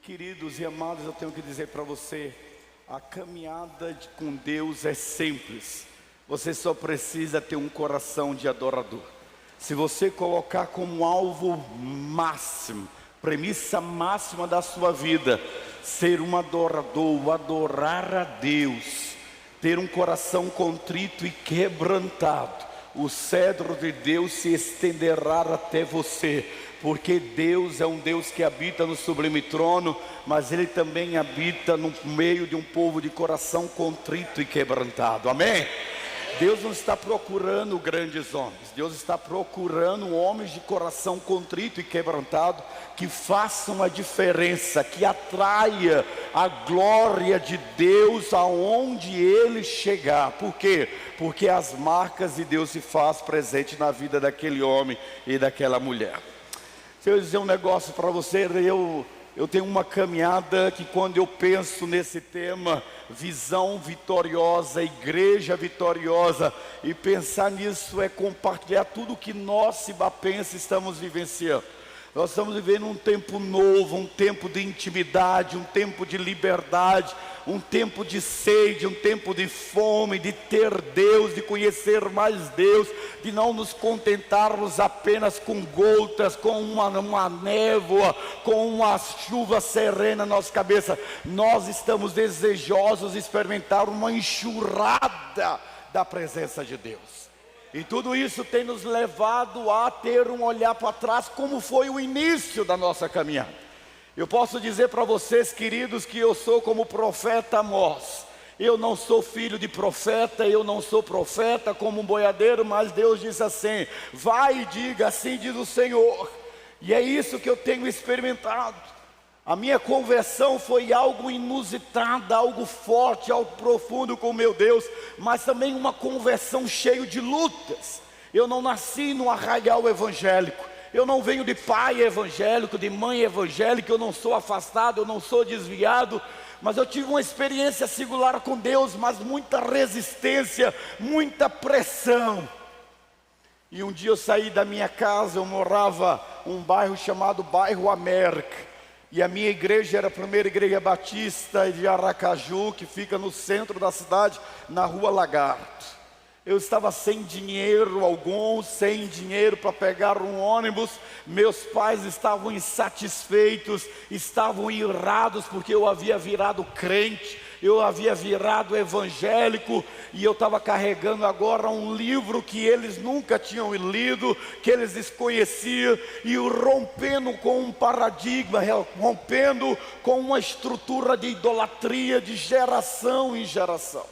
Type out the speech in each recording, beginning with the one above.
Queridos e amados, eu tenho que dizer para você, a caminhada com Deus é simples. Você só precisa ter um coração de adorador. Se você colocar como alvo máximo, premissa máxima da sua vida, ser um adorador, adorar a Deus, ter um coração contrito e quebrantado, o cedro de Deus se estenderá até você, porque Deus é um Deus que habita no sublime trono, mas Ele também habita no meio de um povo de coração contrito e quebrantado, amém? Deus não está procurando grandes homens, Deus está procurando homens de coração contrito e quebrantado, que façam a diferença, que atraia a glória de Deus aonde Ele chegar. Por quê? Porque as marcas de Deus se faz presente na vida daquele homem e daquela mulher. Se eu dizer um negócio para você, eu tenho uma caminhada que quando eu penso nesse tema, visão vitoriosa, igreja vitoriosa, e pensar nisso é compartilhar tudo que nós, Cibapense, estamos vivenciando. Nós estamos vivendo um tempo novo, um tempo de intimidade, um tempo de liberdade, um tempo de sede, um tempo de fome, de ter Deus, de conhecer mais Deus, de não nos contentarmos apenas com gotas, com uma névoa, com uma chuva serena na nossa cabeça. Nós estamos desejosos de experimentar uma enxurrada da presença de Deus. E tudo isso tem nos levado a ter um olhar para trás, como foi o início da nossa caminhada. Eu posso dizer para vocês, queridos, que eu sou como o profeta Amós. Eu não sou filho de profeta, eu não sou profeta como um boiadeiro, mas Deus disse assim: vai e diga, assim diz o Senhor. E é isso que eu tenho experimentado. A minha conversão foi algo inusitado, algo forte, algo profundo com meu Deus, mas também uma conversão cheia de lutas. Eu não nasci no arraial evangélico, eu não venho de pai evangélico, de mãe evangélica, eu não sou afastado, eu não sou desviado, mas eu tive uma experiência singular com Deus, mas muita resistência, muita pressão. E um dia eu saí da minha casa, eu morava em um bairro chamado Bairro América. E a minha igreja era a primeira igreja batista de Aracaju, que fica no centro da cidade, na Rua Lagarto. Eu estava sem dinheiro algum, sem dinheiro para pegar um ônibus. Meus pais estavam insatisfeitos, estavam irados, porque eu havia virado crente, eu havia virado evangélico, e eu estava carregando agora um livro que eles nunca tinham lido, que eles desconheciam, e rompendo com um paradigma, rompendo com uma estrutura de idolatria de geração em geração.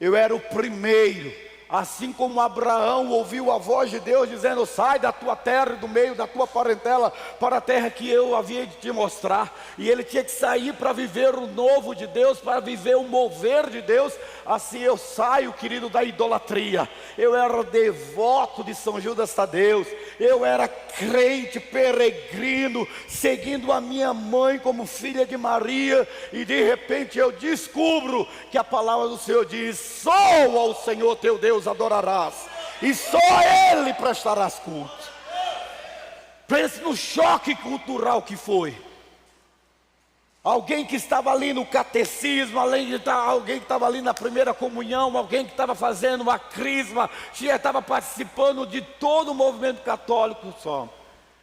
Eu era o primeiro, assim como Abraão ouviu a voz de Deus dizendo: sai da tua terra e do meio da tua parentela para a terra que eu havia de te mostrar. E ele tinha que sair para viver o novo de Deus, para viver o mover de Deus. Assim eu saio, querido, da idolatria. Eu era devoto de São Judas Tadeu, eu era crente, peregrino, seguindo a minha mãe como filha de Maria. E de repente eu descubro que a palavra do Senhor diz: só ao Senhor teu Deus adorarás, e só a Ele prestarás culto. Pense no choque cultural que foi. Alguém que estava ali no catecismo, alguém que estava ali na primeira comunhão, alguém que estava fazendo uma crisma, estava participando de todo o movimento católico só.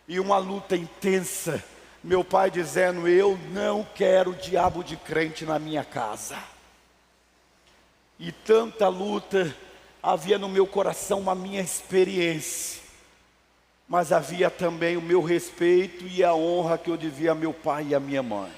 E uma luta intensa. Meu pai dizendo: eu não quero diabo de crente na minha casa. E tanta luta. Havia no meu coração a minha experiência, mas havia também o meu respeito e a honra que eu devia a meu pai e a minha mãe.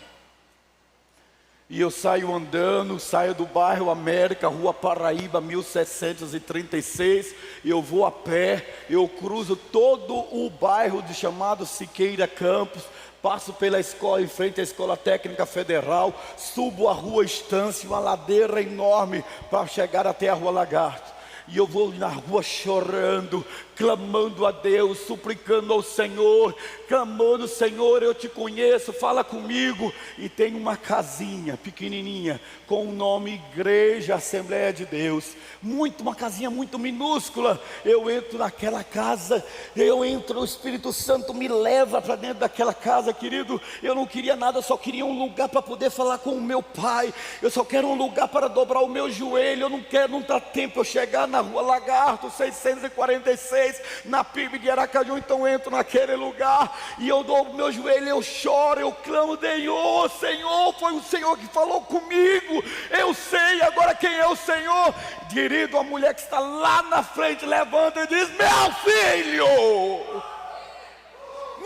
E eu saio andando, saio do bairro América, Rua Paraíba, 1736, e eu vou a pé, eu cruzo todo o bairro chamado Siqueira Campos, passo pela escola, em frente à Escola Técnica Federal, subo a Rua Estância, uma ladeira enorme para chegar até a Rua Lagarto. E eu vou na rua chorando, clamando a Deus, suplicando ao Senhor, clamando: Senhor, eu te conheço, fala comigo. E tem uma casinha pequenininha com o nome Igreja Assembleia de Deus, uma casinha muito minúscula. Eu entro naquela casa, o Espírito Santo me leva para dentro daquela casa, querido. Eu não queria nada, eu só queria um lugar para poder falar com o meu pai. Eu só quero um lugar para dobrar o meu joelho. Eu não quero, não dá tempo eu chegar na Rua Lagarto 646, na PIB de Aracaju. Então eu entro naquele lugar e eu dou o meu joelho, eu choro, eu clamo: Senhor, Senhor, foi o Senhor que falou comigo. Eu sei agora quem é o Senhor. Querido, a mulher que está lá na frente levanta e diz: meu filho,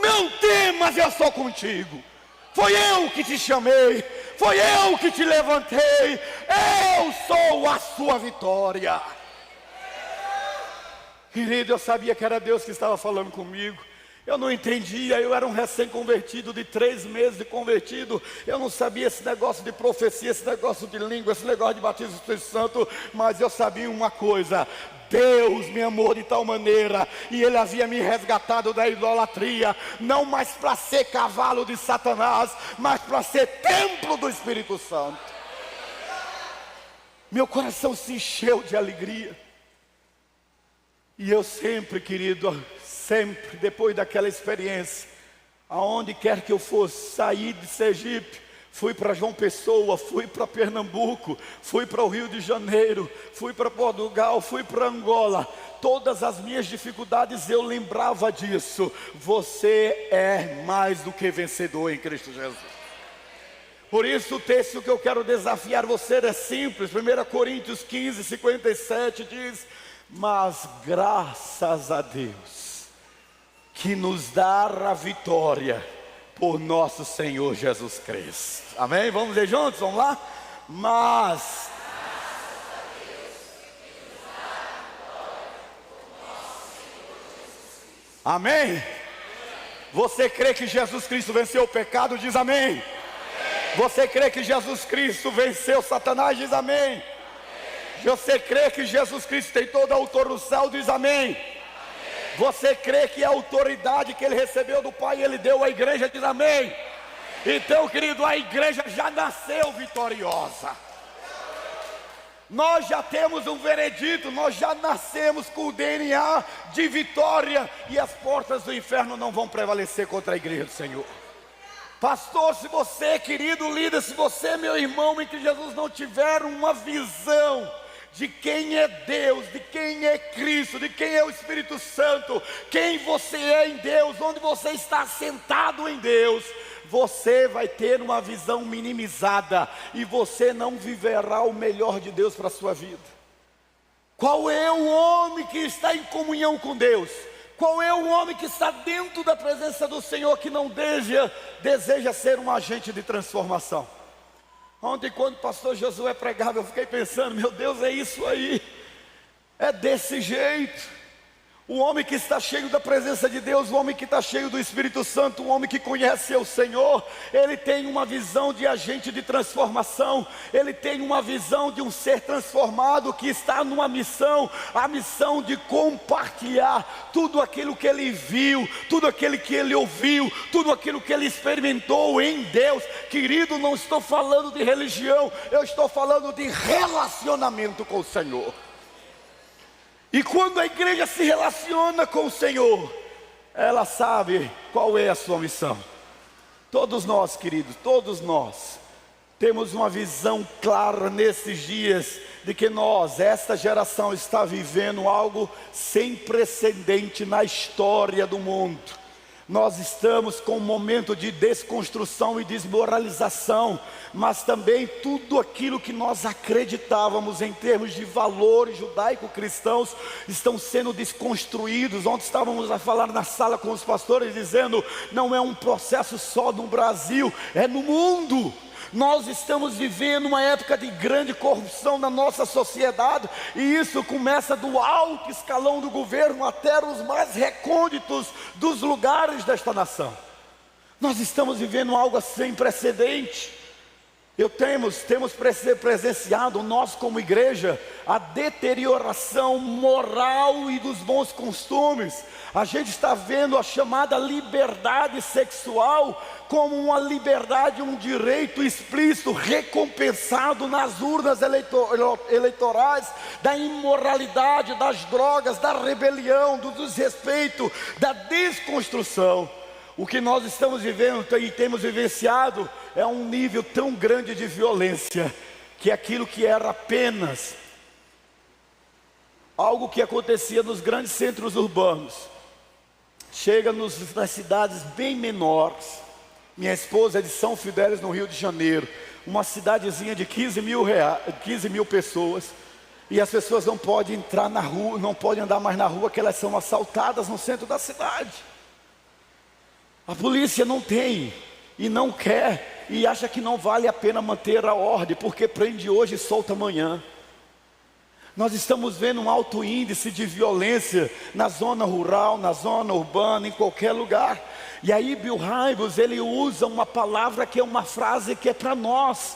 não temas, eu sou contigo. Foi eu que te chamei, foi eu que te levantei, eu sou a sua vitória. Querido, eu sabia que era Deus que estava falando comigo. Eu não entendia, eu era um recém-convertido, de 3 meses de convertido. Eu não sabia esse negócio de profecia, esse negócio de língua, esse negócio de batismo do Espírito Santo. Mas eu sabia uma coisa: Deus me amou de tal maneira, e Ele havia me resgatado da idolatria, não mais para ser cavalo de Satanás, mas para ser templo do Espírito Santo. Meu coração se encheu de alegria. E eu sempre, querido, sempre, depois daquela experiência, aonde quer que eu fosse, saí de Sergipe, fui para João Pessoa, fui para Pernambuco, fui para o Rio de Janeiro, fui para Portugal, fui para Angola. Todas as minhas dificuldades eu lembrava disso: você é mais do que vencedor em Cristo Jesus. Por isso o texto que eu quero desafiar você é simples. 1 Coríntios 15, 57 diz: mas graças a Deus que nos dá a vitória por nosso Senhor Jesus Cristo. Amém? Vamos ler juntos? Vamos lá? Mas amém? Você crê que Jesus Cristo venceu o pecado? Diz amém. Você crê que Jesus Cristo venceu Satanás? Diz amém. Você crê que Jesus Cristo tem toda a autoridade no céu? Diz amém. Você crê que a autoridade que Ele recebeu do Pai, Ele deu à igreja? Diz amém. Então, querido, a igreja já nasceu vitoriosa. Nós já temos um veredito, nós já nascemos com o DNA de vitória, e as portas do inferno não vão prevalecer contra a igreja do Senhor. Pastor, se você, querido líder, se você, meu irmão, em que Jesus, não tiver uma visão de quem é Deus, de quem é Cristo, de quem é o Espírito Santo, quem você é em Deus, onde você está sentado em Deus, você vai ter uma visão minimizada, e você não viverá o melhor de Deus para a sua vida. Qual é o homem que está em comunhão com Deus? Qual é o homem que está dentro da presença do Senhor, que não deseja ser um agente de transformação? Ontem, quando o pastor Josué pregava, eu fiquei pensando: meu Deus, é isso aí, é desse jeito. O homem que está cheio da presença de Deus, o homem que está cheio do Espírito Santo, o homem que conhece o Senhor, ele tem uma visão de agente de transformação. Ele tem uma visão de um ser transformado que está numa missão, a missão de compartilhar tudo aquilo que ele viu, tudo aquilo que ele ouviu, tudo aquilo que ele experimentou em Deus. Querido, não estou falando de religião, eu estou falando de relacionamento com o Senhor. E quando a igreja se relaciona com o Senhor, ela sabe qual é a sua missão. Todos nós, queridos, todos nós temos uma visão clara nesses dias de que esta geração está vivendo algo sem precedente na história do mundo. Nós estamos com um momento de desconstrução e desmoralização, mas também tudo aquilo que nós acreditávamos em termos de valores judaico-cristãos estão sendo desconstruídos. Ontem estávamos a falar na sala com os pastores, dizendo: não é um processo só no Brasil, é no mundo. Nós estamos vivendo uma época de grande corrupção na nossa sociedade, e isso começa do alto escalão do governo até os mais recônditos dos lugares desta nação. Nós estamos vivendo algo sem precedente. Temos presenciado, nós como igreja, a deterioração moral e dos bons costumes. A gente está vendo a chamada liberdade sexual como uma liberdade, um direito explícito, recompensado nas urnas eleitorais, da imoralidade, das drogas, da rebelião, do desrespeito, da desconstrução. O que nós estamos vivendo e temos vivenciado é um nível tão grande de violência, que aquilo que era apenas algo que acontecia nos grandes centros urbanos, chega nas cidades bem menores. Minha esposa é de São Fidélis, no Rio de Janeiro, uma cidadezinha de 15 mil pessoas, e as pessoas não podem entrar na rua, não podem andar mais na rua, que elas são assaltadas no centro da cidade. A polícia não tem e não quer, e acha que não vale a pena manter a ordem, porque prende hoje e solta amanhã. Nós estamos vendo um alto índice de violência na zona rural, na zona urbana, em qualquer lugar. E aí Bill Hybels, ele usa uma palavra que é uma frase que é para nós: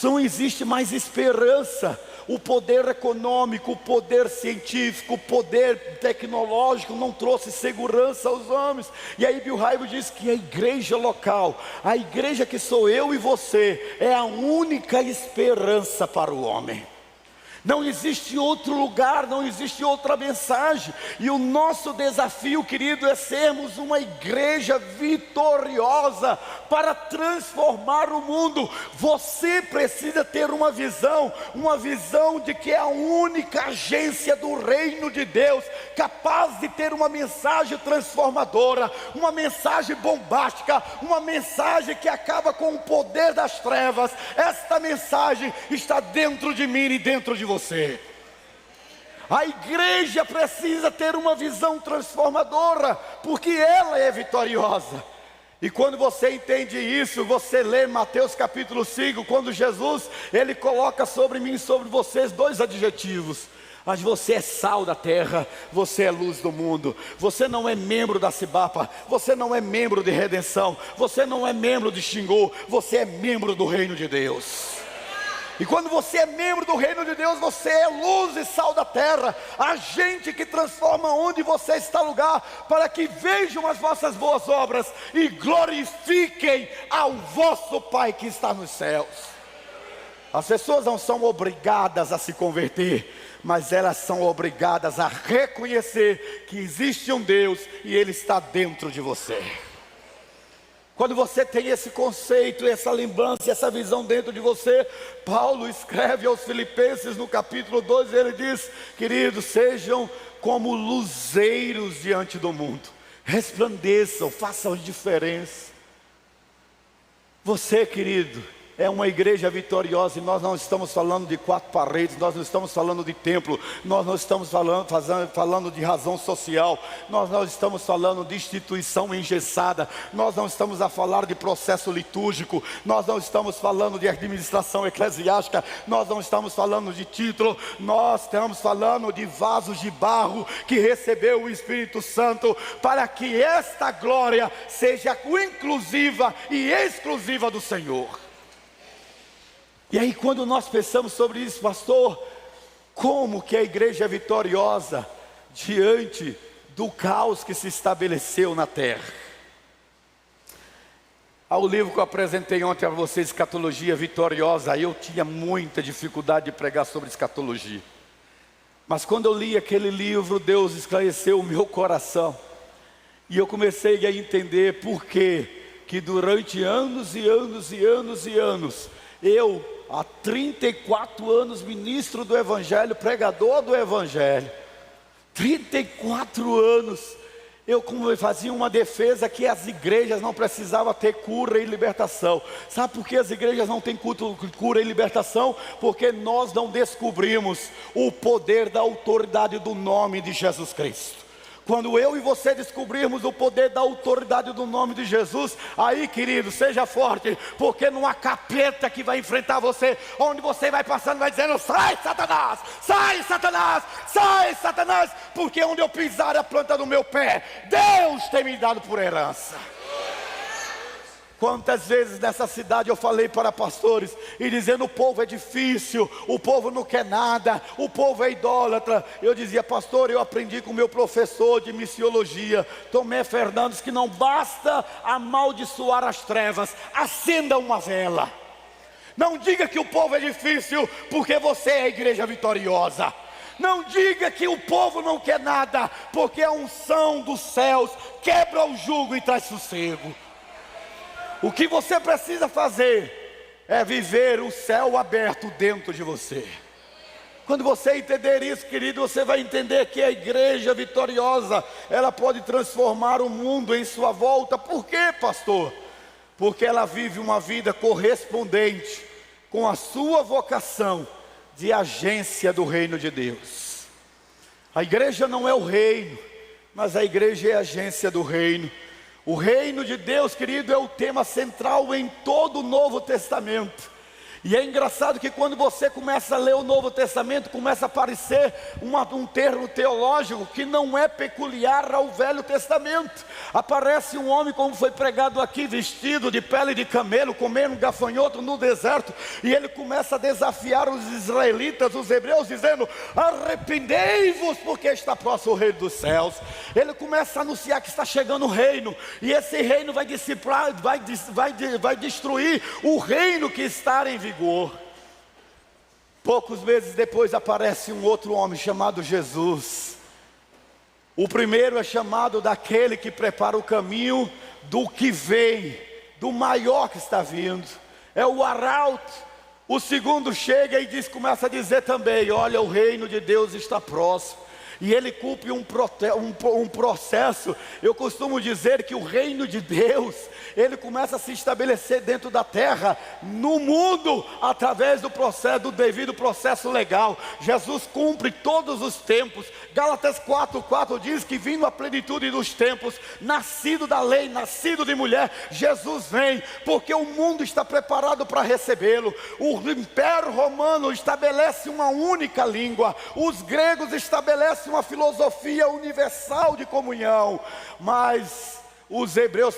não existe mais esperança. O poder econômico, o poder científico, o poder tecnológico não trouxe segurança aos homens. E aí Bill Hybels diz que a igreja local, a igreja que sou eu e você, é a única esperança para o homem. Não existe outro lugar, não existe outra mensagem. E o nosso desafio, querido, é sermos uma igreja vitoriosa para transformar o mundo. Você precisa ter uma visão de que é a única agência do reino de Deus capaz de ter uma mensagem transformadora, uma mensagem bombástica, uma mensagem que acaba com o poder das trevas. Esta mensagem está dentro de mim e dentro de você. A igreja precisa ter uma visão transformadora, porque ela é vitoriosa. E quando você entende isso, você lê Mateus capítulo 5, quando Jesus, ele coloca sobre mim e sobre vocês dois adjetivos: mas você é sal da terra, você é luz do mundo. Você não é membro da Cibapa, você não é membro de Redenção, você não é membro de Xingu, você é membro do reino de Deus. E quando você é membro do reino de Deus, você é luz e sal da terra, agente que transforma onde você está lugar, para que vejam as vossas boas obras e glorifiquem ao vosso Pai que está nos céus. As pessoas não são obrigadas a se converter, mas elas são obrigadas a reconhecer que existe um Deus e Ele está dentro de você. Quando você tem esse conceito, essa lembrança, essa visão dentro de você, Paulo escreve aos Filipenses no capítulo 2, ele diz: queridos, sejam como luzeiros diante do mundo, resplandeçam, façam diferença. Você, querido, é uma igreja vitoriosa, e nós não estamos falando de quatro paredes, nós não estamos falando de templo, nós não estamos falando de razão social, nós não estamos falando de instituição engessada, nós não estamos a falar de processo litúrgico, nós não estamos falando de administração eclesiástica, nós não estamos falando de título, nós estamos falando de vasos de barro que recebeu o Espírito Santo, para que esta glória seja inclusiva e exclusiva do Senhor. E aí, quando nós pensamos sobre isso, pastor, como que a igreja é vitoriosa diante do caos que se estabeleceu na terra? Ao livro que eu apresentei ontem a vocês, Escatologia Vitoriosa, eu tinha muita dificuldade de pregar sobre escatologia. Mas quando eu li aquele livro, Deus esclareceu o meu coração. E eu comecei a entender por que durante anos e anos e anos e anos, eu, há 34 anos, ministro do Evangelho, pregador do Evangelho, 34 anos, eu fazia uma defesa que as igrejas não precisavam ter cura e libertação. Sabe por que as igrejas não têm cura e libertação? Porque nós não descobrimos o poder da autoridade do nome de Jesus Cristo. Quando eu e você descobrirmos o poder da autoridade do nome de Jesus, aí, querido, seja forte, porque não há capeta que vai enfrentar você, onde você vai passando, vai dizendo: sai Satanás, sai Satanás, sai Satanás, porque onde eu pisar a planta do meu pé, Deus tem me dado por herança. Quantas vezes nessa cidade eu falei para pastores e dizendo: o povo é difícil, o povo não quer nada, o povo é idólatra. Eu dizia: pastor, eu aprendi com o meu professor de missiologia, Tomé Fernandes, que não basta amaldiçoar as trevas, acenda uma vela. Não diga que o povo é difícil, porque você é a igreja vitoriosa. Não diga que o povo não quer nada, porque a unção dos céus quebra o jugo e traz sossego. O que você precisa fazer é viver o céu aberto dentro de você. Quando você entender isso, querido, você vai entender que a igreja vitoriosa, ela pode transformar o mundo em sua volta. Por quê, pastor? Porque ela vive uma vida correspondente com a sua vocação de agência do reino de Deus. A igreja não é o reino, mas a igreja é a agência do reino. O reino de Deus, querido, é o tema central em todo o Novo Testamento. E é engraçado que quando você começa a ler o Novo Testamento, começa a aparecer um termo teológico que não é peculiar ao Velho Testamento. Aparece um homem, como foi pregado aqui, vestido de pele de camelo, comendo um gafanhoto no deserto, e ele começa a desafiar os israelitas, os hebreus, dizendo: arrependei-vos, porque está próximo o reino dos céus. Ele começa a anunciar que está chegando o reino, e esse reino vai destruir o reino que está em vigor. Poucos meses depois aparece um outro homem chamado Jesus. O primeiro é chamado daquele que prepara o caminho do que vem, do maior que está vindo. É o arauto. O segundo chega e começa a dizer também: olha, o reino de Deus está próximo. E ele cumpre um processo. Eu costumo dizer que o reino de Deus, ele começa a se estabelecer dentro da terra, no mundo, através do devido processo legal. Jesus cumpre todos os tempos. Gálatas 4:4 diz que, vindo a plenitude dos tempos, nascido da lei, nascido de mulher, Jesus vem, porque o mundo está preparado para recebê-lo. O Império Romano estabelece uma única língua, os gregos estabelecem uma filosofia universal de comunhão, mas os hebreus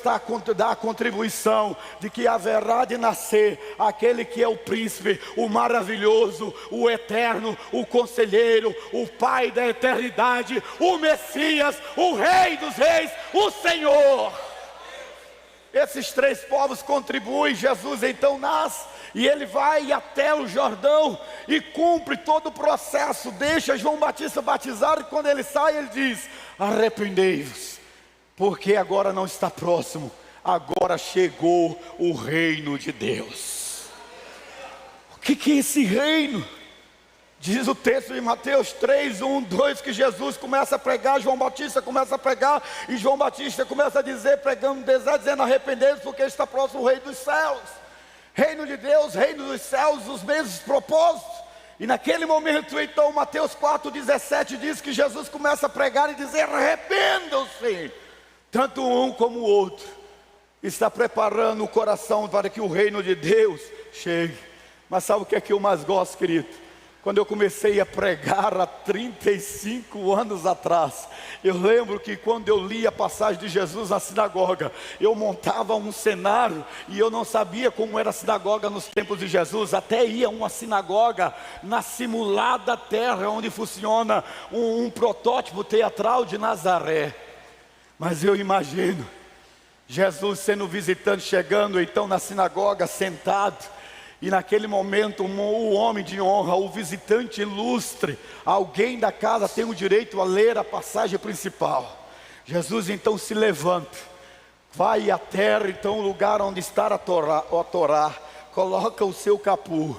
dão a contribuição de que haverá de nascer aquele que é o príncipe, o maravilhoso, o eterno, o conselheiro, o Pai da eternidade, o Messias, o Rei dos reis, o Senhor. Esses três povos contribuem. Jesus então nasce, e ele vai até o Jordão e cumpre todo o processo, deixa João Batista batizar, e quando ele sai, ele diz: arrependei-vos, porque agora não está próximo, agora chegou o reino de Deus. O que é esse reino? Diz o texto de Mateus 3:1-2, que Jesus começa a pregar, João Batista começa a pregar, e João Batista começa a dizer, pregando no deserto, dizendo: arrependei-vos, porque está próximo o reino dos céus. Reino de Deus, reino dos céus, os mesmos propósitos. E naquele momento então, Mateus 4:17 diz que Jesus começa a pregar e dizer: arrependam-se. Tanto um como o outro está preparando o coração para que o reino de Deus chegue. Mas sabe o que é que eu mais gosto, querido? Quando eu comecei a pregar há 35 anos atrás, eu lembro que quando eu li a passagem de Jesus na sinagoga, eu montava um cenário e eu não sabia como era a sinagoga nos tempos de Jesus. Até ia uma sinagoga na simulada terra, onde funciona um protótipo teatral de Nazaré. Mas eu imagino Jesus sendo visitante, chegando então na sinagoga, sentado. E naquele momento, o homem de honra, o visitante ilustre, alguém da casa tem o direito a ler a passagem principal. Jesus então se levanta, vai à terra, então o lugar onde está a Torá, coloca o seu capuz,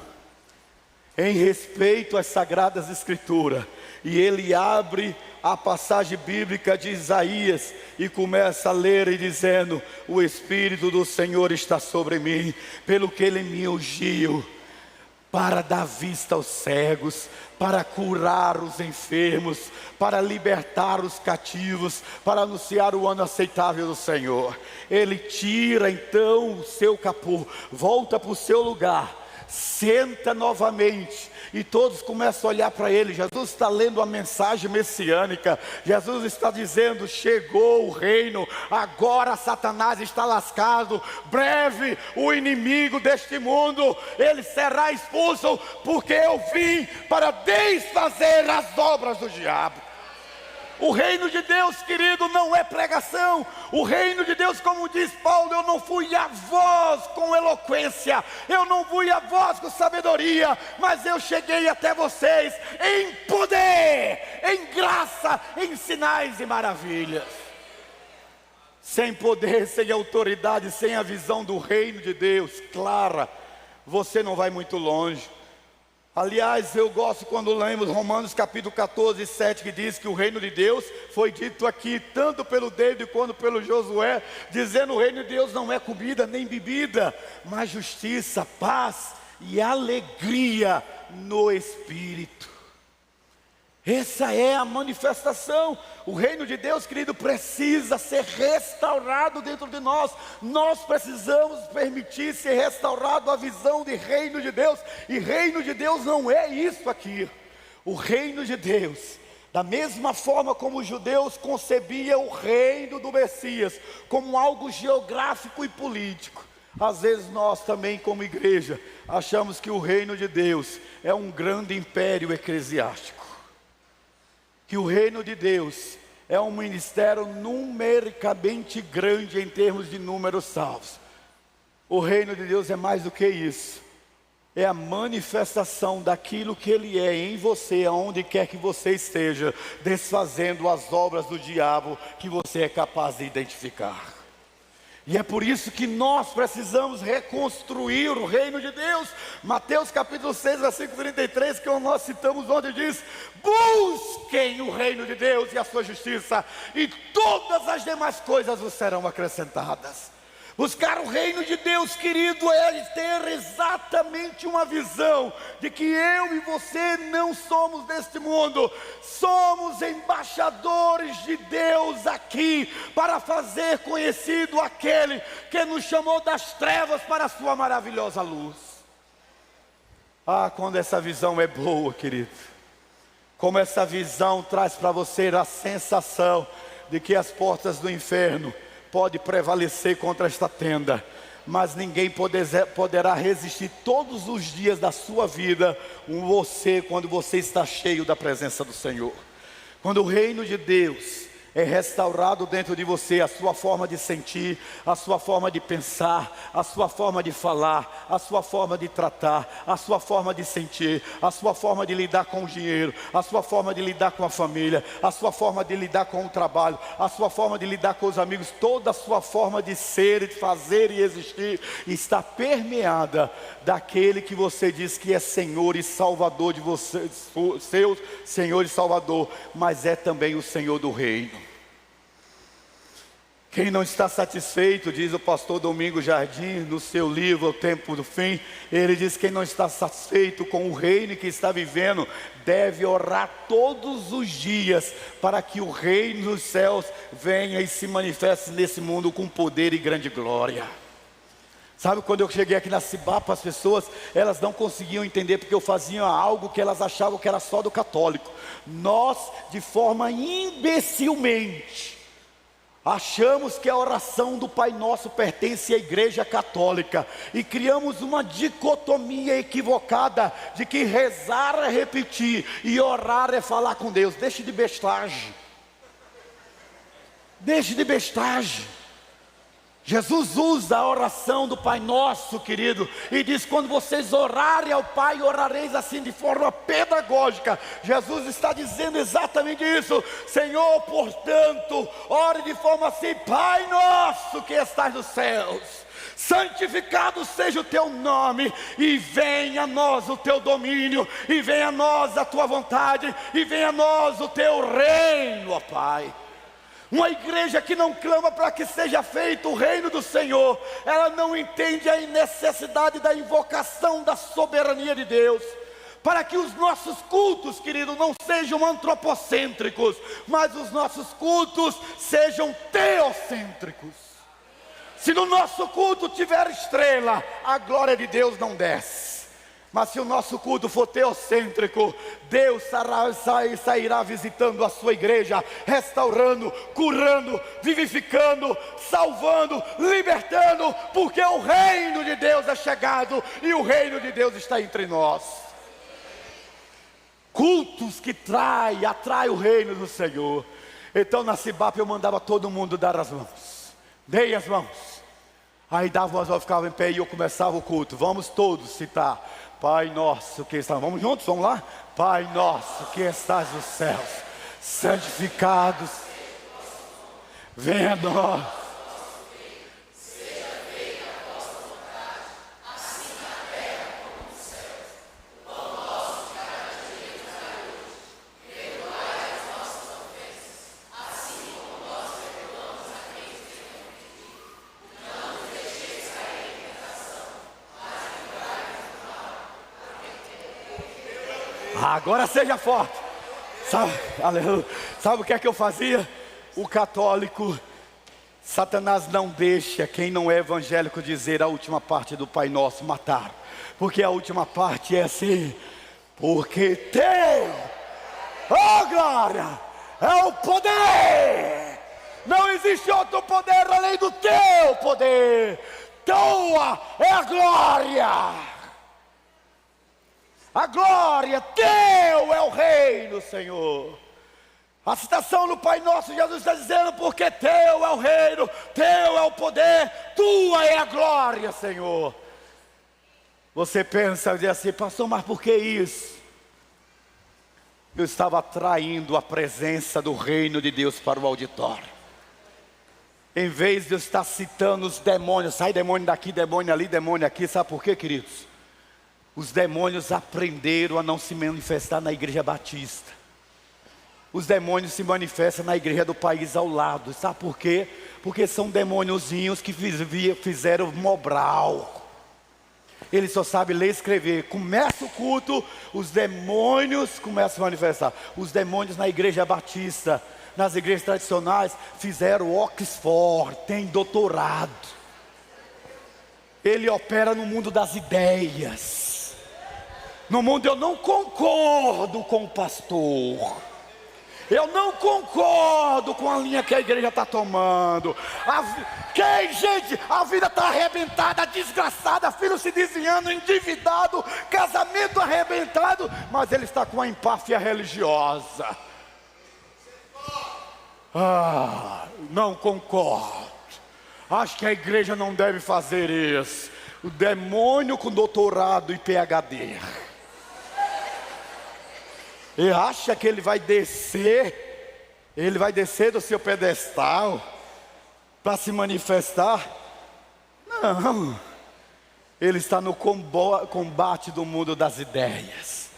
em respeito às sagradas escrituras, e ele abre a passagem bíblica de Isaías e começa a ler e dizendo: o Espírito do Senhor está sobre mim, pelo que Ele me ungiu para dar vista aos cegos, para curar os enfermos, para libertar os cativos, para anunciar o ano aceitável do Senhor. Ele tira então o seu capuz, volta para o seu lugar, senta novamente. E todos começam a olhar para ele. Jesus está lendo a mensagem messiânica. Jesus está dizendo: chegou o reino, agora Satanás está lascado. Breve o inimigo deste mundo, ele será expulso, porque eu vim para desfazer as obras do diabo. O reino de Deus, querido, não é pregação. O reino de Deus, como diz Paulo, eu não fui a vós com eloquência, eu não fui a vós com sabedoria, mas eu cheguei até vocês em poder, em graça, em sinais e maravilhas. Sem poder, sem autoridade, sem a visão do reino de Deus clara, você não vai muito longe. Aliás, eu gosto quando lemos Romanos capítulo 14, 7, que diz que o reino de Deus foi dito aqui, tanto pelo David quanto pelo Josué, dizendo: o reino de Deus não é comida nem bebida, mas justiça, paz e alegria no Espírito. Essa é a manifestação. O reino de Deus, querido, precisa ser restaurado dentro de nós. Nós precisamos permitir ser restaurado a visão de reino de Deus. E reino de Deus não é isso aqui. O reino de Deus, da mesma forma como os judeus concebiam o reino do Messias como algo geográfico e político, às vezes nós também, como igreja, achamos que o reino de Deus é um grande império eclesiástico, que o reino de Deus é um ministério numericamente grande em termos de números salvos. O reino de Deus é mais do que isso. É a manifestação daquilo que Ele é em você, aonde quer que você esteja, desfazendo as obras do diabo que você é capaz de identificar. E é por isso que nós precisamos reconstruir o reino de Deus. Mateus capítulo 6, versículo 33, que nós citamos, onde diz: busquem o reino de Deus e a sua justiça, e todas as demais coisas vos serão acrescentadas. Buscar o reino de Deus, querido, é ter exatamente uma visão de que eu e você não somos deste mundo. Somos embaixadores de Deus aqui, para fazer conhecido aquele que nos chamou das trevas para a sua maravilhosa luz. Ah, quando essa visão é boa, querido. Como essa visão traz para você a sensação de que as portas do inferno pode prevalecer contra esta tenda, mas ninguém poderá resistir todos os dias da sua vida quando você está cheio da presença do Senhor. Quando o reino de Deus é restaurado dentro de você, a sua forma de sentir, a sua forma de pensar, a sua forma de falar, a sua forma de tratar, a sua forma de sentir, a sua forma de lidar com o dinheiro, a sua forma de lidar com a família, a sua forma de lidar com o trabalho, a sua forma de lidar com os amigos, toda a sua forma de ser, de fazer e existir está permeada daquele que você diz que é Senhor e Salvador de você, seu Senhor e Salvador, mas é também o Senhor do reino. Quem não está satisfeito, diz o pastor Domingos Jardim, no seu livro O Tempo do Fim, ele diz: quem não está satisfeito com o reino que está vivendo, deve orar todos os dias, para que o reino dos céus venha e se manifeste nesse mundo com poder e grande glória. Sabe, quando eu cheguei aqui na Cibapa, as pessoas, elas não conseguiam entender, porque eu fazia algo que elas achavam que era só do católico. Nós, de forma imbecilmente, achamos que a oração do Pai Nosso pertence à Igreja Católica, e criamos uma dicotomia equivocada, de que rezar é repetir, e orar é falar com Deus. Deixe de bestagem. Deixe de bestagem. Jesus usa a oração do Pai Nosso, querido, e diz: quando vocês orarem ao Pai, orareis assim de forma pedagógica. Jesus está dizendo exatamente isso. Senhor, portanto, ore de forma assim: Pai Nosso que estás nos céus, santificado seja o teu nome, e venha a nós o teu domínio, e venha a nós a tua vontade, e venha a nós o teu reino, ó Pai. Uma igreja que não clama para que seja feito o reino do Senhor, ela não entende a necessidade da invocação da soberania de Deus, para que os nossos cultos, querido, não sejam antropocêntricos, mas os nossos cultos sejam teocêntricos. Se no nosso culto tiver estrela, a glória de Deus não desce. Mas se o nosso culto for teocêntrico, Deus sairá visitando a sua igreja, restaurando, curando, vivificando, salvando, libertando, porque o reino de Deus é chegado e o reino de Deus está entre nós. Cultos que atrai o reino do Senhor. Então na Cibap eu mandava todo mundo dar as mãos. Dei as mãos. Aí dava umas mãos, ficava em pé e eu começava o culto. Vamos todos citar: Pai nosso que estás, vamos juntos, vamos lá? Pai nosso que estás nos céus, santificado venha a nós. Seja feita a vossa vontade, assim na terra como nos céus. O pão nosso de cada dia nos dai hoje. Perdoai as nossas ofensas, assim como nós perdoamos a quem nos tem ofendido. Não nos deixeis cair em tentação, mas livrai-nos do mal. Agora seja forte. Sabe, aleluia. Sabe o que é que eu fazia? O católico, Satanás não deixa quem não é evangélico dizer a última parte do Pai Nosso, matar. Porque a última parte é assim: porque teu, oh glória, é o poder. Não existe outro poder além do teu poder. Tua é a glória. A glória, teu é o reino, Senhor. A citação no Pai Nosso, Jesus está dizendo: porque teu é o reino, teu é o poder, tua é a glória, Senhor. Você pensa e diz assim: pastor, mas por que isso? Eu estava atraindo a presença do reino de Deus para o auditório. Em vez de eu estar citando os demônios, sai demônio daqui, demônio ali, demônio aqui. Sabe por quê, queridos? Os demônios aprenderam a não se manifestar na igreja batista. Os demônios se manifestam na igreja do país ao lado. Sabe por quê? Porque são demôniozinhos que fizeram Mobral. Eles só sabem ler e escrever. Começa o culto, os demônios começam a se manifestar. Os demônios na igreja batista, nas igrejas tradicionais, fizeram Oxford, tem doutorado. Ele opera no mundo das ideias. No mundo eu não concordo com o pastor. Eu não concordo com a linha que a igreja está tomando. Gente, a vida está arrebentada, desgraçada, filho se desviando, endividado, casamento arrebentado, mas ele está com a empáfia religiosa. Não concordo. Acho que a igreja não deve fazer isso. O demônio com doutorado e PhD. E acha que ele vai descer do seu pedestal para se manifestar? Não. Ele está no combate do mundo das ideias.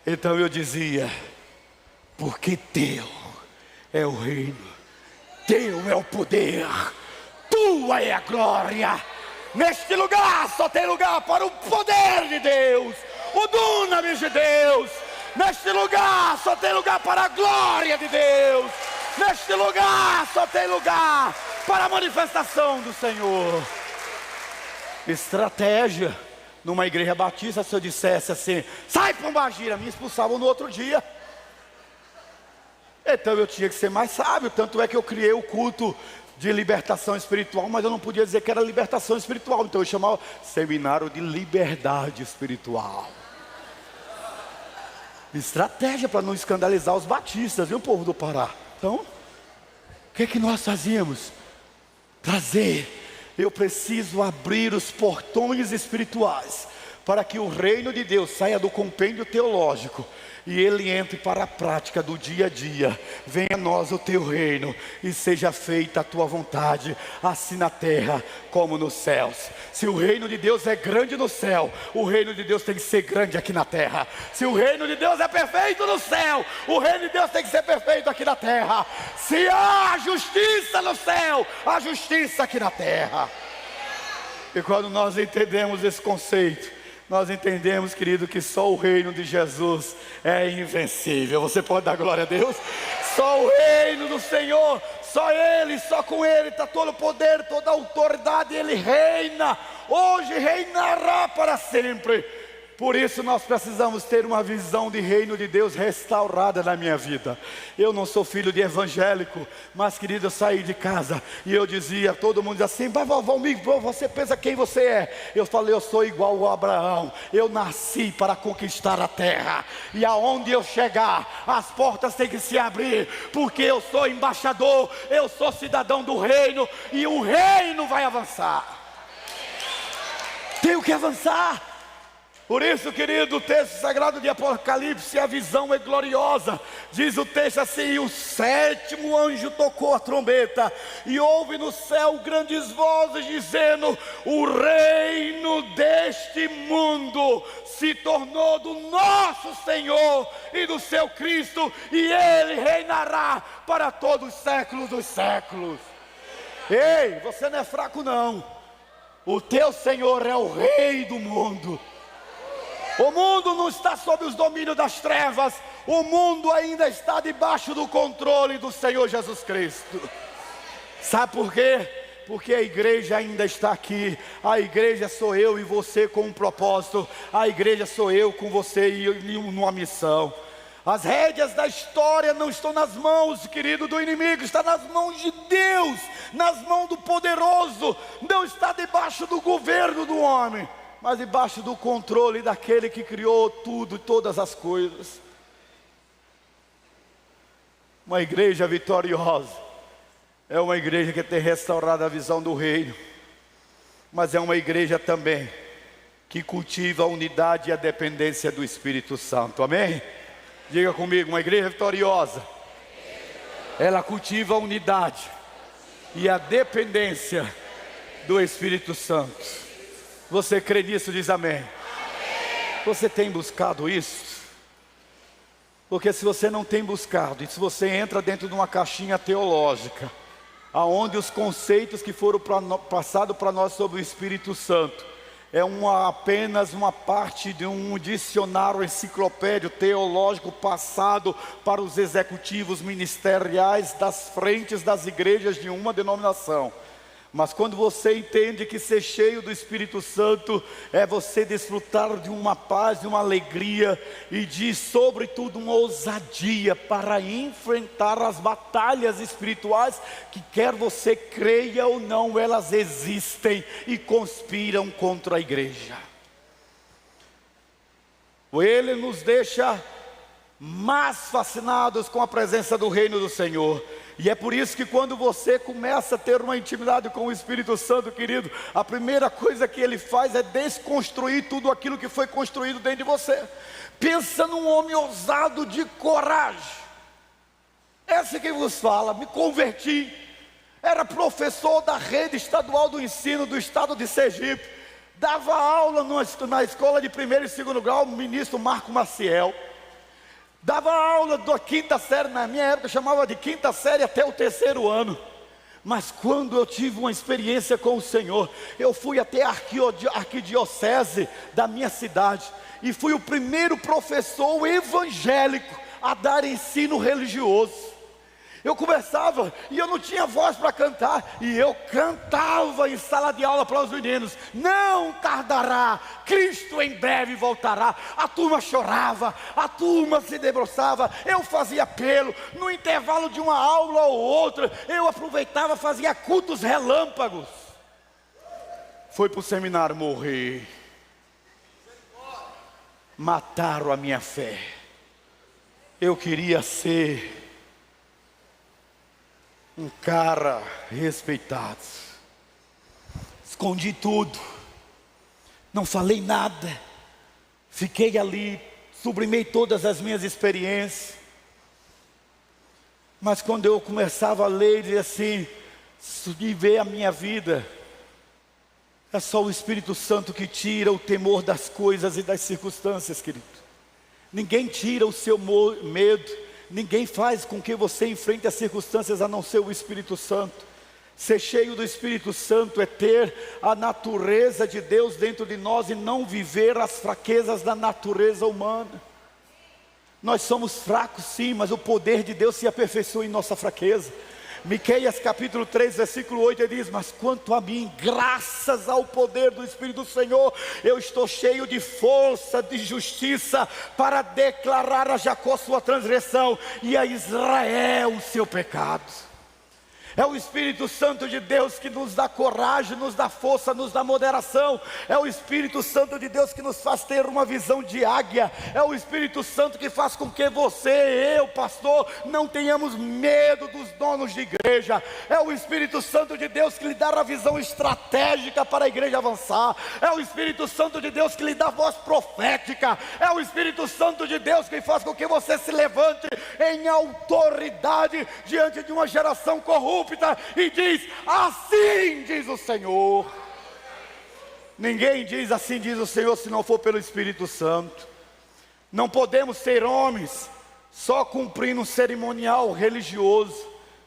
Então eu dizia: porque teu é o reino, teu é o poder, tua é a glória. Neste lugar só tem lugar para o poder de Deus, o dunamis de Deus. Neste lugar só tem lugar para a glória de Deus. Neste lugar só tem lugar para a manifestação do Senhor. Estratégia. Numa igreja batista, se eu dissesse assim: sai Pombagira, me expulsavam no outro dia. Então eu tinha que ser mais sábio. Tanto é que eu criei o culto de libertação espiritual, mas eu não podia dizer que era libertação espiritual. Então eu chamava seminário de liberdade espiritual. Estratégia para não escandalizar os batistas, viu, povo do Pará? Então, o que nós fazíamos? Eu preciso abrir os portões espirituais para que o reino de Deus saia do compêndio teológico e ele entre para a prática do dia a dia. Venha a nós o teu reino e seja feita a tua vontade, assim na terra como nos céus. Se o reino de Deus é grande no céu, o reino de Deus tem que ser grande aqui na terra. Se o reino de Deus é perfeito no céu, o reino de Deus tem que ser perfeito aqui na terra. Se há justiça no céu, há justiça aqui na terra. E quando nós entendemos esse conceito, nós entendemos, querido, que só o reino de Jesus é invencível. Você pode dar glória a Deus? Só o reino do Senhor, só Ele, só com Ele está todo o poder, toda a autoridade. Ele reina, hoje reinará para sempre. Por isso nós precisamos ter uma visão de reino de Deus restaurada na minha vida. Eu não sou filho de evangélico, mas querido, eu saí de casa e eu dizia, todo mundo dizia assim, Valmir, você pensa quem você é? Eu falei, eu sou igual a Abraão, eu nasci para conquistar a terra, e aonde eu chegar, as portas têm que se abrir, porque eu sou embaixador, eu sou cidadão do reino, e o reino vai avançar. Tenho que avançar. Por isso, querido, o texto sagrado de Apocalipse, a visão é gloriosa. Diz o texto assim: e o sétimo anjo tocou a trombeta, e houve no céu grandes vozes dizendo: o reino deste mundo se tornou do nosso Senhor e do seu Cristo, e Ele reinará para todos os séculos dos séculos. Ei, você não é fraco não. O teu Senhor é o Rei do mundo. O mundo não está sob os domínios das trevas. O mundo ainda está debaixo do controle do Senhor Jesus Cristo. Sabe por quê? Porque a igreja ainda está aqui. A igreja sou eu e você com um propósito. A igreja sou eu com você e numa missão. As rédeas da história não estão nas mãos, querido, do inimigo. Está nas mãos de Deus, nas mãos do poderoso. Não está debaixo do governo do homem, mas debaixo do controle daquele que criou tudo, todas as coisas. Uma igreja vitoriosa é uma igreja que tem restaurado a visão do reino, mas é uma igreja também que cultiva a unidade e a dependência do Espírito Santo, amém? Diga comigo, uma igreja vitoriosa, ela cultiva a unidade e a dependência do Espírito Santo. Você crê nisso? Diz amém. Você tem buscado isso? Porque se você não tem buscado, e se você entra dentro de uma caixinha teológica, aonde os conceitos que foram passados para nós sobre o Espírito Santo é apenas uma parte de um dicionário enciclopédio teológico passado para os executivos ministeriais das frentes das igrejas de uma denominação. Mas quando você entende que ser cheio do Espírito Santo é você desfrutar de uma paz, de uma alegria e de, sobretudo, uma ousadia para enfrentar as batalhas espirituais que, quer você creia ou não, elas existem e conspiram contra a igreja. Ele nos deixa mais fascinados com a presença do reino do Senhor. E é por isso que quando você começa a ter uma intimidade com o Espírito Santo, querido, a primeira coisa que ele faz é desconstruir tudo aquilo que foi construído dentro de você. Pensa num homem ousado de coragem. Esse que vos fala, me converti. Era professor da rede estadual do ensino do estado de Sergipe. Dava aula na escola de primeiro e segundo grau, o ministro Marco Maciel. Dava aula da quinta série, na minha época chamava de quinta série até o terceiro ano. Mas quando eu tive uma experiência com o Senhor, eu fui até a arquidiocese da minha cidade, e fui o primeiro professor evangélico a dar ensino religioso. Eu conversava e eu não tinha voz para cantar, e eu cantava em sala de aula para os meninos: não tardará, Cristo em breve voltará. A turma chorava, a turma se debruçava, eu fazia apelo. No intervalo de uma aula ou outra, eu aproveitava, fazia cultos relâmpagos. Foi para o seminário morrer. Mataram a minha fé. Eu queria ser um cara respeitado. Escondi tudo, não falei nada, fiquei ali, sublimei todas as minhas experiências. Mas quando eu começava a ler, dizia assim, e ver a minha vida, é só o Espírito Santo que tira o temor das coisas e das circunstâncias, querido. Ninguém tira o seu medo. Ninguém faz com que você enfrente as circunstâncias a não ser o Espírito Santo. Ser cheio do Espírito Santo é ter a natureza de Deus dentro de nós e não viver as fraquezas da natureza humana. Nós somos fracos sim, mas o poder de Deus se aperfeiçoa em nossa fraqueza. Miqueias capítulo 3, versículo 8, ele diz: mas quanto a mim, graças ao poder do Espírito do Senhor, eu estou cheio de força, de justiça, para declarar a Jacó sua transgressão, e a Israel o seu pecado. É o Espírito Santo de Deus que nos dá coragem, nos dá força, nos dá moderação. É o Espírito Santo de Deus que nos faz ter uma visão de águia. É o Espírito Santo que faz com que você, eu, pastor, não tenhamos medo dos donos de igreja. É o Espírito Santo de Deus que lhe dá a visão estratégica para a igreja avançar. É o Espírito Santo de Deus que lhe dá voz profética. É o Espírito Santo de Deus que faz com que você se levante em autoridade diante de uma geração corrupta e diz: assim diz o Senhor. Ninguém diz assim diz o Senhor se não for pelo Espírito Santo. Não podemos ser homens só cumprindo um cerimonial religioso,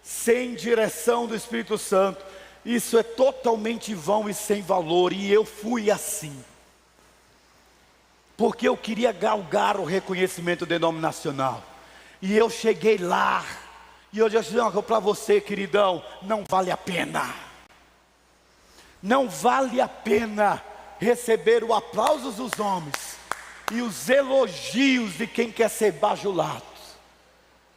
sem direção do Espírito Santo. Isso é totalmente vão e sem valor. E eu fui assim, porque eu queria galgar o reconhecimento denominacional, e eu cheguei lá. E eu disse: não, para você, queridão, não vale a pena. Não vale a pena receber o aplauso dos homens e os elogios de quem quer ser bajulado.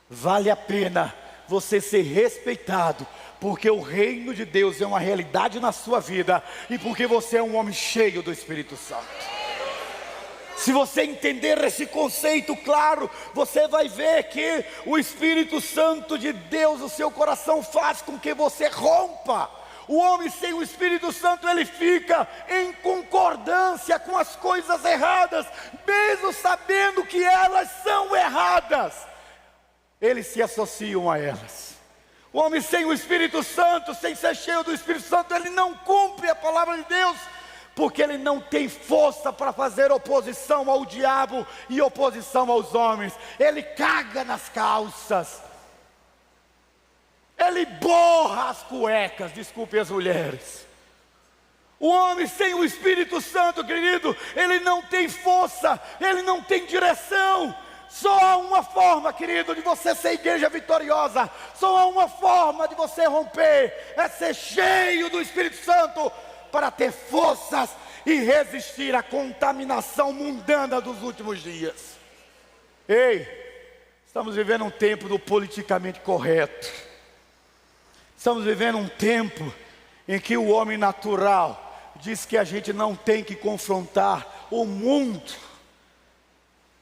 Vale a pena você ser respeitado, porque o reino de Deus é uma realidade na sua vida, e porque você é um homem cheio do Espírito Santo. Se você entender esse conceito claro, você vai ver que o Espírito Santo de Deus, o seu coração, faz com que você rompa. O homem sem o Espírito Santo, ele fica em concordância com as coisas erradas, mesmo sabendo que elas são erradas, eles se associam a elas. O homem sem o Espírito Santo, sem ser cheio do Espírito Santo, ele não cumpre a palavra de Deus, porque ele não tem força para fazer oposição ao diabo e oposição aos homens. Ele caga nas calças, ele borra as cuecas, desculpe as mulheres. O homem sem o Espírito Santo, querido, ele não tem força, ele não tem direção. Só há uma forma, querido, de você ser igreja vitoriosa. Só há uma forma de você romper, é ser cheio do Espírito Santo, para ter forças e resistir à contaminação mundana dos últimos dias. Ei, estamos vivendo um tempo do politicamente correto. Estamos vivendo um tempo em que o homem natural diz que a gente não tem que confrontar o mundo.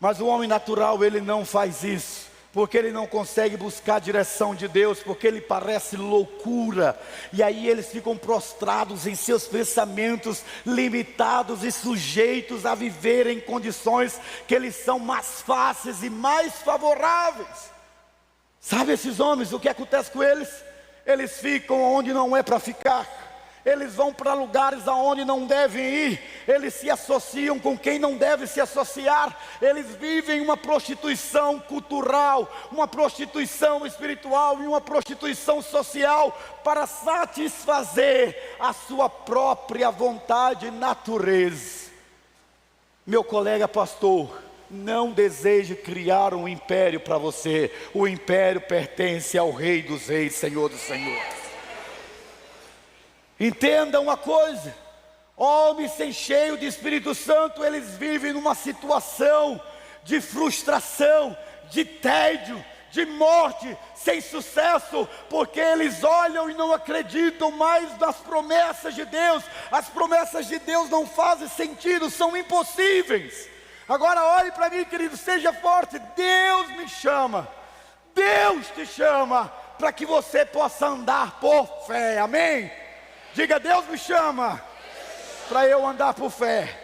Mas o homem natural, ele não faz isso, porque ele não consegue buscar a direção de Deus, porque ele parece loucura, e aí eles ficam prostrados em seus pensamentos, limitados e sujeitos a viver em condições que eles são mais fáceis e mais favoráveis. Sabe esses homens, o que acontece com eles? Eles ficam onde não é para ficar. Eles vão para lugares aonde não devem ir. Eles se associam com quem não deve se associar. Eles vivem uma prostituição cultural, uma prostituição espiritual e uma prostituição social, para satisfazer a sua própria vontade e natureza. Meu colega pastor, não deseje criar um império para você. O império pertence ao Rei dos Reis, Senhor dos Senhores. Entenda uma coisa: homens sem cheio de Espírito Santo, eles vivem numa situação de frustração, de tédio, de morte, sem sucesso, porque eles olham e não acreditam mais nas promessas de Deus. As promessas de Deus não fazem sentido, são impossíveis. Agora olhe para mim, querido, seja forte. Deus me chama, Deus te chama, para que você possa andar por fé, amém? Diga: Deus me chama para eu andar por fé.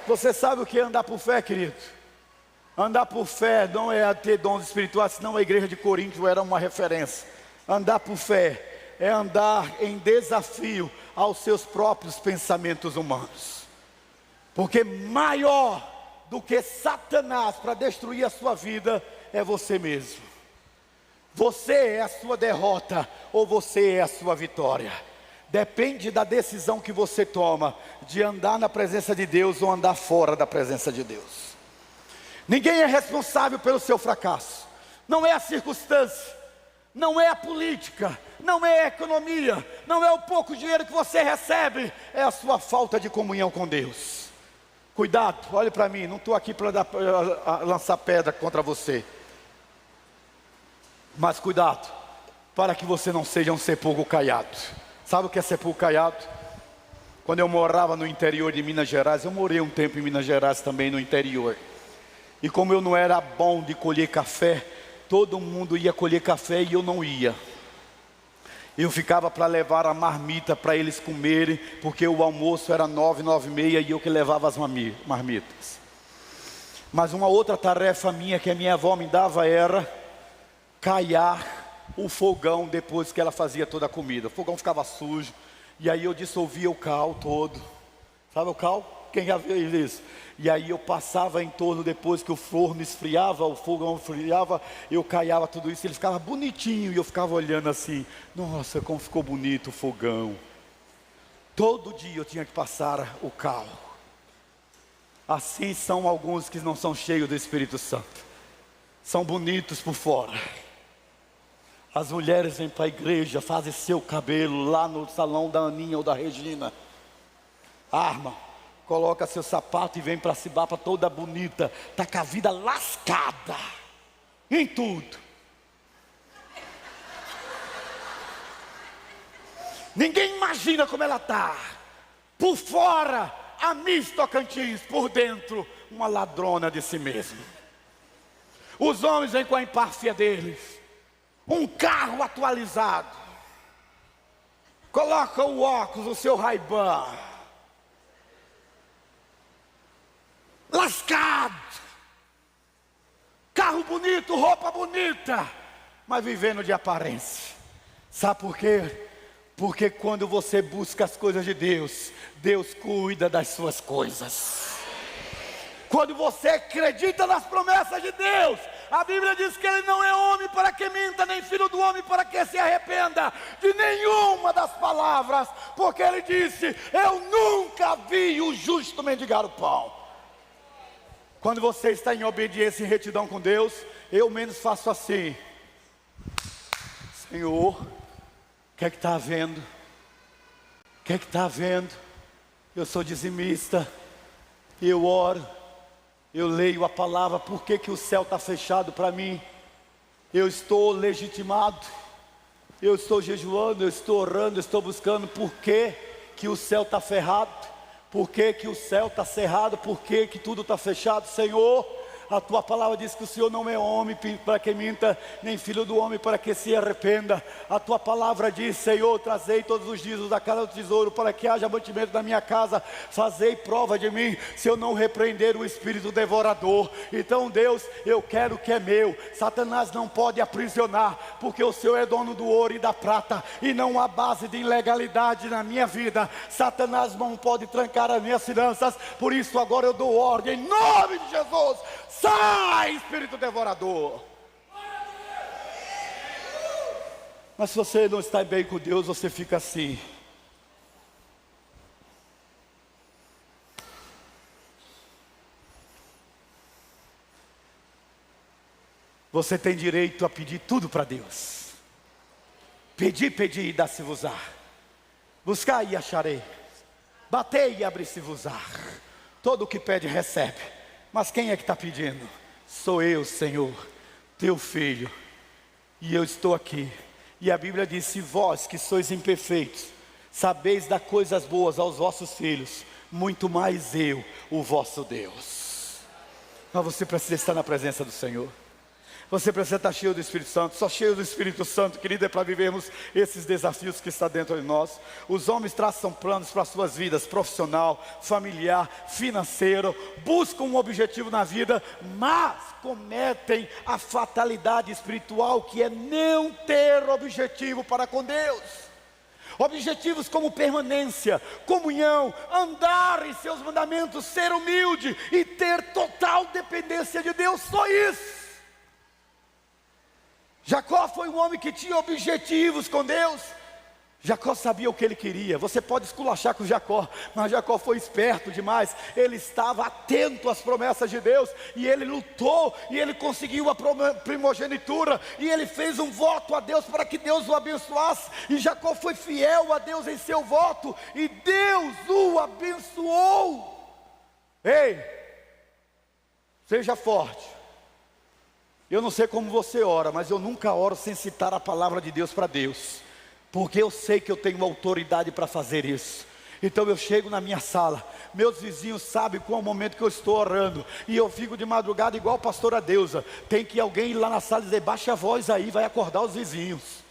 Você sabe o que é andar por fé, querido? Andar por fé não é ter dons espirituais, senão a igreja de Corinto era uma referência. Andar por fé é andar em desafio aos seus próprios pensamentos humanos. Porque maior do que Satanás para destruir a sua vida é você mesmo. Você é a sua derrota ou você é a sua vitória. Depende da decisão que você toma, de andar na presença de Deus ou andar fora da presença de Deus. Ninguém é responsável pelo seu fracasso. Não é a circunstância, não é a política, não é a economia, não é o pouco dinheiro que você recebe, é a sua falta de comunhão com Deus. Cuidado, olhe para mim, não estou aqui para lançar pedra contra você. Mas cuidado, para que você não seja um sepulcro caiado. Sabe o que é sepulcro caiado? Quando eu morava no interior de Minas Gerais, eu morei um tempo em Minas Gerais também no interior. E como eu não era bom de colher café, todo mundo ia colher café e eu não ia. Eu ficava para levar a marmita para eles comerem, porque o almoço era 9, 9h30 e eu que levava as marmitas. Mas uma outra tarefa minha que a minha avó me dava era caiar o fogão depois que ela fazia toda a comida. O fogão ficava sujo, e aí eu dissolvia o cal todo. Sabe o cal? Quem já viu isso? E aí eu passava em torno, depois que o forno esfriava, o fogão esfriava, eu caiava tudo isso, ele ficava bonitinho, e eu ficava olhando assim, nossa, como ficou bonito o fogão. Todo dia eu tinha que passar o cal. Assim são alguns que não são cheios do Espírito Santo. São bonitos por fora. As mulheres vêm para a igreja, fazem seu cabelo lá no salão da Aninha ou da Regina. Arma, coloca seu sapato e vem para se bapa toda bonita. Está com a vida lascada em tudo. Ninguém imagina como ela está. Por fora, a Miss Tocantins. Por dentro, uma ladrona de si mesma. Os homens vêm com a empáfia deles. Um carro atualizado. Coloca o óculos, o seu Ray-Ban. Lascado. Carro bonito, roupa bonita. Mas vivendo de aparência. Sabe por quê? Porque quando você busca as coisas de Deus, Deus cuida das suas coisas. Quando você acredita nas promessas de Deus, a Bíblia diz que Ele não é homem para que minta, nem filho do homem para que se arrependa de nenhuma das palavras, porque Ele disse, eu nunca vi o justo mendigar o pão. Quando você está em obediência e retidão com Deus, eu menos faço assim, Senhor, o que é que está havendo? O que é que está havendo? Eu sou dizimista, eu oro, eu leio a palavra. Por que o céu está fechado para mim? Eu estou legitimado, eu estou jejuando, eu estou orando, eu estou buscando. Por que o céu está ferrado? Por que o céu está cerrado? Por que tudo está fechado? Senhor, a tua palavra diz que o Senhor não é homem para que minta, nem filho do homem para que se arrependa. A tua palavra diz, Senhor, trazei todos os dias da casa do tesouro, para que haja mantimento na minha casa. Fazei prova de mim, se eu não repreender o espírito devorador. Então Deus, eu quero o que é meu. Satanás não pode aprisionar, porque o Senhor é dono do ouro e da prata, e não há base de ilegalidade na minha vida. Satanás não pode trancar as minhas finanças. Por isso agora eu dou ordem, em nome de Jesus. Sai, espírito devorador. Mas se você não está bem com Deus, você fica assim. Você tem direito a pedir tudo para Deus. Pedi e dá-se-vos-á. Buscai e acharei. Batei e abre-se-vos-á. Todo o que pede recebe. Mas quem é que está pedindo? Sou eu, Senhor, teu filho, e eu estou aqui. E a Bíblia diz, se vós que sois imperfeitos, sabeis dar coisas boas aos vossos filhos, muito mais eu, o vosso Deus. Mas você precisa estar na presença do Senhor. Você precisa estar cheio do Espírito Santo. Só cheio do Espírito Santo, querido, é para vivermos esses desafios que está dentro de nós. Os homens traçam planos para as suas vidas, profissional, familiar, financeiro, buscam um objetivo na vida, mas cometem a fatalidade espiritual, que é não ter objetivo para com Deus. Objetivos como permanência, comunhão, andar em seus mandamentos, ser humilde e ter total dependência de Deus, só isso. Jacó foi um homem que tinha objetivos com Deus. Jacó sabia o que ele queria. Você pode esculachar com Jacó, mas Jacó foi esperto demais. Ele estava atento às promessas de Deus, e ele lutou, e ele conseguiu a primogenitura, e ele fez um voto a Deus para que Deus o abençoasse, e Jacó foi fiel a Deus em seu voto, e Deus o abençoou. Ei, seja forte. Eu não sei como você ora, mas eu nunca oro sem citar a palavra de Deus para Deus, porque eu sei que eu tenho autoridade para fazer isso. Então eu chego na minha sala, meus vizinhos sabem qual é o momento que eu estou orando, e eu fico de madrugada igual a pastora Deusa. Tem que alguém ir lá na sala e dizer: baixa a voz aí, vai acordar os vizinhos.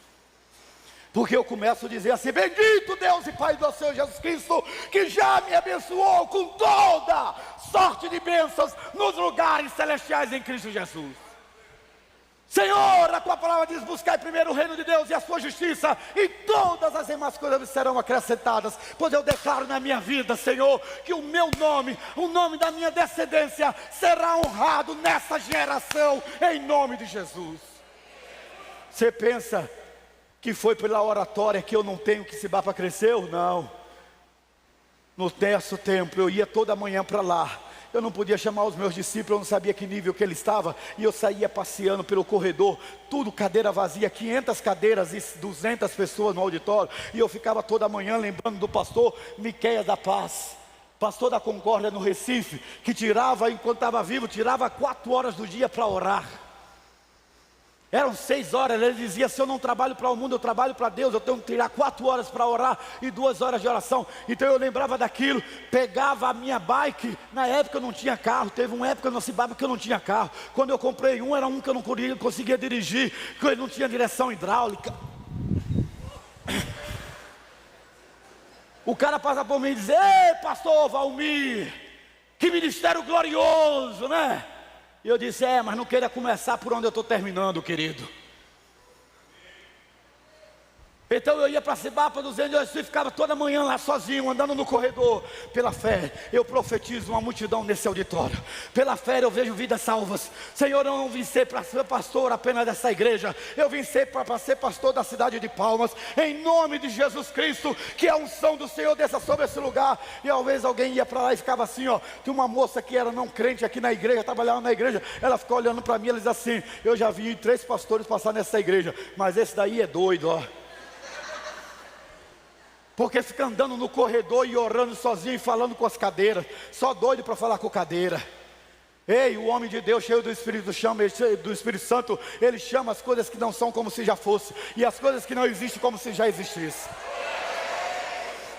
Porque eu começo a dizer assim: bendito Deus e Pai do Senhor Jesus Cristo, que já me abençoou com toda sorte de bênçãos nos lugares celestiais em Cristo Jesus. Senhor, a tua palavra diz: buscai primeiro o reino de Deus e a sua justiça, e todas as demais coisas serão acrescentadas. Pois eu declaro na minha vida, Senhor, que o meu nome, o nome da minha descendência será honrado nessa geração, em nome de Jesus. Você pensa que foi pela oratória que eu não tenho que cibar para crescer? Não. No nosso templo eu ia toda manhã para lá. Eu não podia chamar os meus discípulos, eu não sabia que nível que ele estava, e eu saía passeando pelo corredor, tudo cadeira vazia, 500 cadeiras e 200 pessoas no auditório, e eu ficava toda manhã lembrando do pastor Miqueias da Paz, pastor da Concórdia no Recife, que tirava, enquanto estava vivo, tirava 4 horas do dia para orar. Eram 6 horas, ele dizia: se eu não trabalho para o mundo, eu trabalho para Deus. Eu tenho que tirar 4 horas para orar e 2 horas de oração. Então eu lembrava daquilo, pegava a minha bike. Na época eu não tinha carro, teve uma época no Cibaba que eu não tinha carro. Quando eu comprei um, era um que eu não conseguia dirigir, que ele não tinha direção hidráulica. O cara passa por mim e diz: ei, pastor Valmir, que ministério glorioso, né? E eu disse: mas não queira começar por onde eu estou terminando, querido. Então eu ia para Cibapa dos Índios e ficava toda manhã lá sozinho, andando no corredor. Pela fé, eu profetizo uma multidão nesse auditório. Pela fé eu vejo vidas salvas. Senhor, eu não vim ser para ser pastor apenas dessa igreja. Eu vim ser para ser pastor da cidade de Palmas. Em nome de Jesus Cristo, que a unção do Senhor desça sobre esse lugar. E às vezes alguém ia para lá e ficava assim, ó. Tinha uma moça que era não crente aqui na igreja, trabalhava na igreja. Ela ficou olhando para mim, ela diz assim: eu já vi 3 pastores passar nessa igreja, mas esse daí é doido, ó. Porque fica andando no corredor e orando sozinho e falando com as cadeiras. Só doido para falar com cadeira. Ei, o homem de Deus cheio do Espírito Santo, ele chama as coisas que não são como se já fosse, e as coisas que não existem como se já existissem.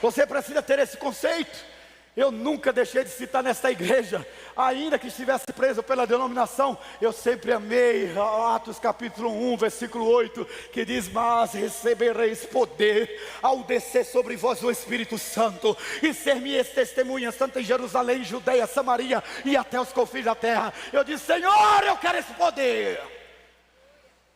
Você precisa ter esse conceito. Eu nunca deixei de citar nesta igreja, ainda que estivesse preso pela denominação. Eu sempre amei Atos capítulo 1, versículo 8, que diz: mas recebereis poder ao descer sobre vós o Espírito Santo, e ser-me-eis testemunhas tanto em Jerusalém, Judeia, Samaria e até os confins da terra. Eu disse: Senhor, eu quero esse poder.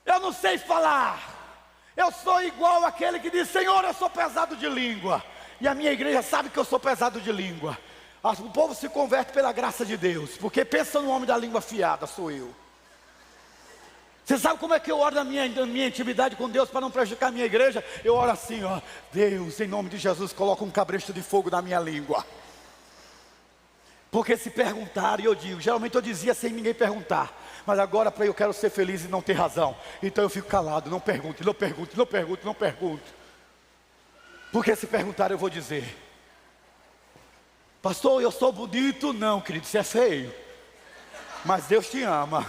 Eu não sei falar, eu sou igual àquele que diz: Senhor, eu sou pesado de língua. E a minha igreja sabe que eu sou pesado de língua. O povo se converte pela graça de Deus, porque pensa no homem da língua afiada, sou eu. Você sabe como é que eu oro na minha intimidade com Deus para não prejudicar a minha igreja? Eu oro assim, ó: Deus, em nome de Jesus, coloca um cabresto de fogo na minha língua. Porque se perguntarem, eu digo, geralmente eu dizia sem ninguém perguntar, mas agora eu quero ser feliz e não ter razão. Então eu fico calado, não pergunte, não pergunte, não pergunte, não pergunte. Porque se perguntar eu vou dizer: pastor, eu sou bonito? Não, querido, você é feio, mas Deus te ama.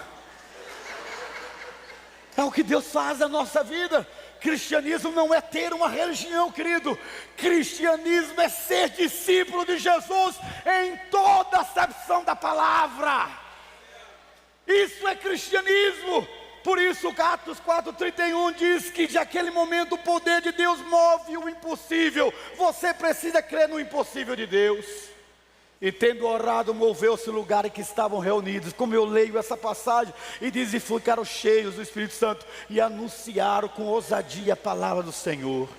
É o que Deus faz na nossa vida. Cristianismo não é ter uma religião, querido. Cristianismo é ser discípulo de Jesus em toda a acepção da palavra. Isso é cristianismo. Por isso Atos 4:31 diz que de aquele momento o poder de Deus move o impossível. Você precisa crer no impossível de Deus. E tendo orado, moveu-se o lugar em que estavam reunidos. Como eu leio essa passagem, e diz: e ficaram cheios do Espírito Santo, e anunciaram com ousadia a palavra do Senhor.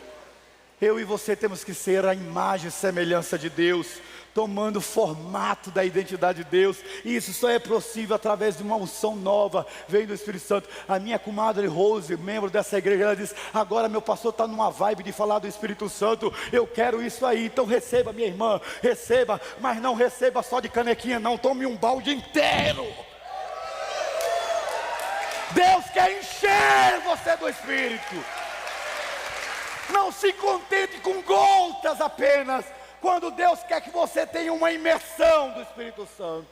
Eu e você temos que ser a imagem e semelhança de Deus. tomando o formato da identidade de Deus. E isso só é possível através de uma unção nova, vem do Espírito Santo. A minha comadre Rose, membro dessa igreja, ela diz: agora meu pastor está numa vibe de falar do Espírito Santo, eu quero isso aí. Então receba, minha irmã, receba, mas não receba só de canequinha não, tome um balde inteiro. Deus quer encher você do Espírito. Não se contente com gotas apenas, quando Deus quer que você tenha uma imersão do Espírito Santo.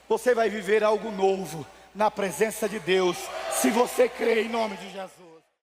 Você vai viver algo novo na presença de Deus, se você crer em nome de Jesus.